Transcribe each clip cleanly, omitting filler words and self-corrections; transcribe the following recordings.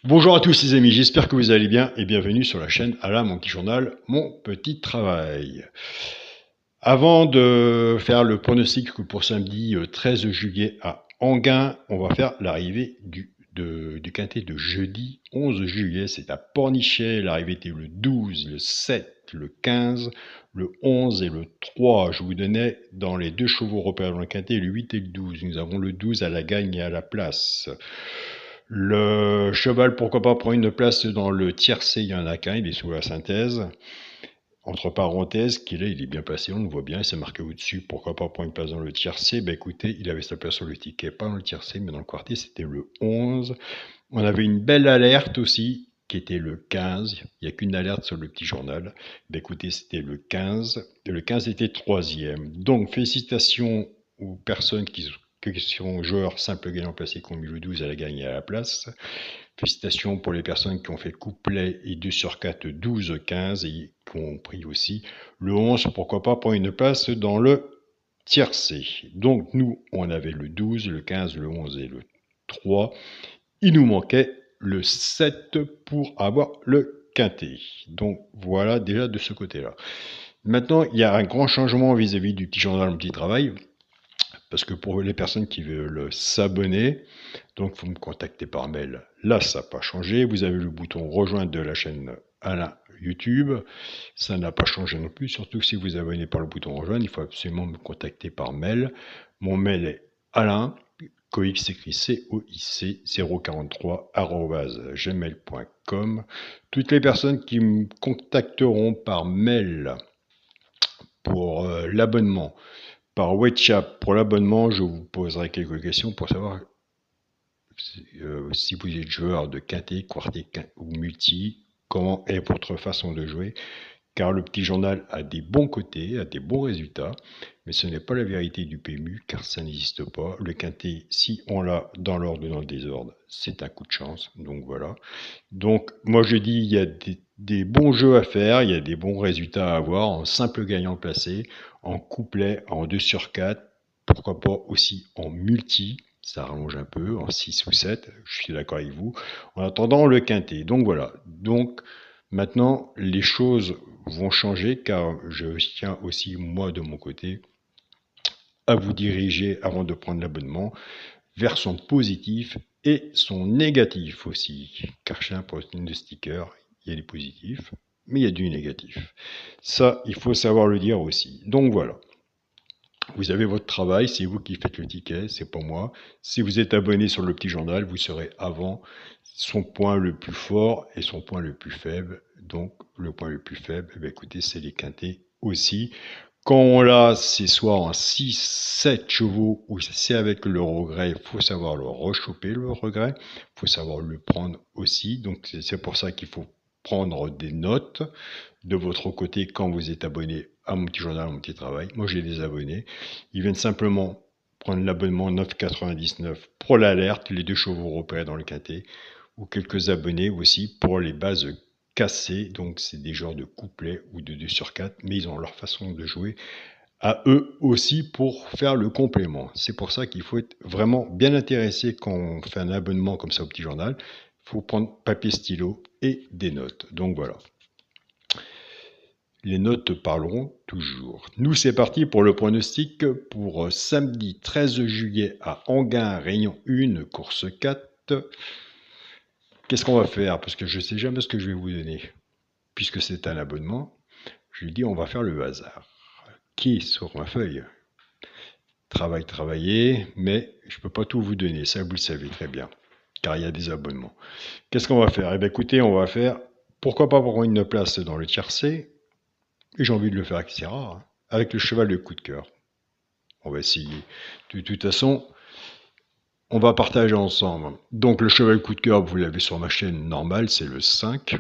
Bonjour à tous les amis, j'espère que vous allez bien et bienvenue sur la chaîne Alain, mon petit journal, mon petit travail. Avant de faire le pronostic pour samedi 13 juillet à Enghien, on va faire l'arrivée du quintet de jeudi 11 juillet. C'est à Pornichet, l'arrivée était le 12, le 7, le 15, le 11 et le 3. Je vous donnais dans les deux chevaux repères dans le quintet, le 8 et le 12. Nous avons le 12 à la gagne et à la place. Le cheval, pourquoi pas, prend une place dans le tiercé, il y en a qu'un, il est sous la synthèse. Entre parenthèses, qu'il est, il est bien placé, on le voit bien, c'est marqué au-dessus, pourquoi pas prendre une place dans le tiercé. Ben écoutez, il avait sa place sur le ticket, pas dans le tiercé, mais dans le quartier, c'était le 11. On avait une belle alerte aussi, qui était le 15. Il n'y a qu'une alerte sur le petit journal. Ben écoutez, c'était le 15. Et le 15 était troisième. Donc, félicitations aux personnes qui sont joueurs simples gagnants placés qui ont mis le 12 à la gagne et à la place. Félicitations pour les personnes qui ont fait couplet et 2 sur 4, 12, 15 et qui ont pris aussi le 11, pourquoi pas pour une place dans le tiercé. Donc nous, on avait le 12, le 15, le 11 et le 3. Il nous manquait le 7 pour avoir le quintet. Donc voilà déjà de ce côté-là. Maintenant, il y a un grand changement vis-à-vis du petit journal, mon petit travail. Parce que pour les personnes qui veulent s'abonner, donc vous me contactez par mail. Là, ça n'a pas changé. Vous avez le bouton rejoindre de la chaîne Alain YouTube. Ça n'a pas changé non plus. Surtout si vous abonnez par le bouton rejoindre, il faut absolument me contacter par mail. Mon mail est Alain, Coix écrit COIC 043 @gmail.com. Toutes les personnes qui me contacteront par mail pour l'abonnement, par WhatsApp pour l'abonnement, je vous poserai quelques questions pour savoir si vous êtes joueur de quintet, quartet ou multi, comment est votre façon de jouer, car le petit journal a des bons côtés, a des bons résultats, mais ce n'est pas la vérité du PMU, car ça n'existe pas. Le quintet, si on l'a dans l'ordre ou dans le désordre, c'est un coup de chance, donc voilà. Donc moi je dis, il y a des bons jeux à faire, il y a des bons résultats à avoir en simple gagnant placé, en couplet, en 2 sur 4, pourquoi pas aussi en multi, ça rallonge un peu, en 6 ou 7, je suis d'accord avec vous, en attendant le quintet. Donc voilà, donc maintenant les choses vont changer car je tiens aussi moi de mon côté à vous diriger avant de prendre l'abonnement vers son positif et son négatif aussi. Car chez un posting de stickers, il y a des positifs, mais il y a du négatif. Ça, il faut savoir le dire aussi. Donc voilà. Vous avez votre travail, c'est vous qui faites le ticket, c'est pas moi. Si vous êtes abonné sur le petit journal, vous serez avant son point le plus fort et son point le plus faible. Donc le point le plus faible, eh bien, écoutez, c'est les quintés aussi. Quand on l'a, c'est soit en 6, 7 chevaux ou c'est avec le regret, il faut savoir le rechoper le regret, il faut savoir le prendre aussi. Donc c'est pour ça qu'il faut prendre des notes de votre côté quand vous êtes abonné à mon petit journal, à mon petit travail. Moi j'ai des abonnés, ils viennent simplement prendre l'abonnement 9,99 pour l'alerte, les 2 chevaux repérés dans le quintet, ou quelques abonnés aussi pour les bases cassées, donc c'est des genres de couplets ou de 2 sur 4, mais ils ont leur façon de jouer à eux aussi pour faire le complément. C'est pour ça qu'il faut être vraiment bien intéressé quand on fait un abonnement comme ça au petit journal. Il faut prendre papier, stylo et des notes. Donc voilà. Les notes parleront toujours. Nous, c'est parti pour le pronostic pour samedi 13 juillet à Enghien, Réunion 1, course 4. Qu'est-ce qu'on va faire? Parce que je ne sais jamais ce que je vais vous donner. Puisque c'est un abonnement, je lui dis on va faire le hasard. Qui est sur ma feuille? Travailler, mais je ne peux pas tout vous donner, ça vous le savez très bien, car il y a des abonnements. Qu'est-ce qu'on va faire? Eh bien écoutez, on va faire, pourquoi pas prendre une place dans le tiercé, et j'ai envie de le faire, etc., avec le cheval de coup de cœur. On va essayer. De toute façon, on va partager ensemble. Donc le cheval coup de cœur, vous l'avez sur ma chaîne normale, c'est le 5.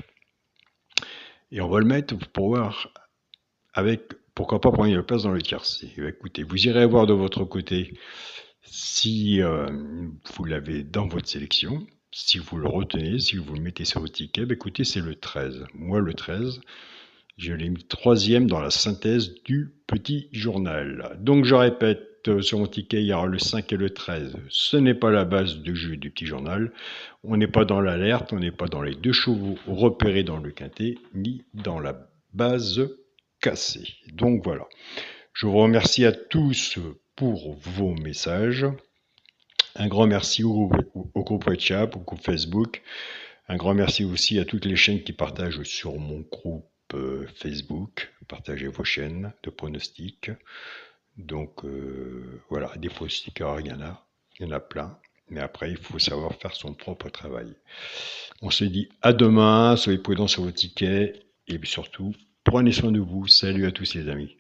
Et on va le mettre pour voir avec, pourquoi pas prendre une place dans le tiercé. Écoutez, vous irez voir de votre côté si vous l'avez dans votre sélection, si vous le retenez, si vous le mettez sur votre ticket. Écoutez, c'est le 13. Moi, le 13, je l'ai mis 3e dans la synthèse du petit journal. Donc je répète, sur mon ticket, il y aura le 5 et le 13. Ce n'est pas la base de jeu du petit journal. On n'est pas dans l'alerte, on n'est pas dans les 2 chevaux repérés dans le quintet, ni dans la base cassée. Donc voilà. Je vous remercie à tous pour vos messages. Un grand merci au groupe WhatsApp, au groupe Facebook. Un grand merci aussi à toutes les chaînes qui partagent sur mon groupe Facebook. Partagez vos chaînes de pronostics. Donc voilà, des pronostiqueurs, il y en a plein. Mais après, il faut savoir faire son propre travail. On se dit à demain, soyez prudents sur vos tickets et surtout, prenez soin de vous. Salut à tous les amis.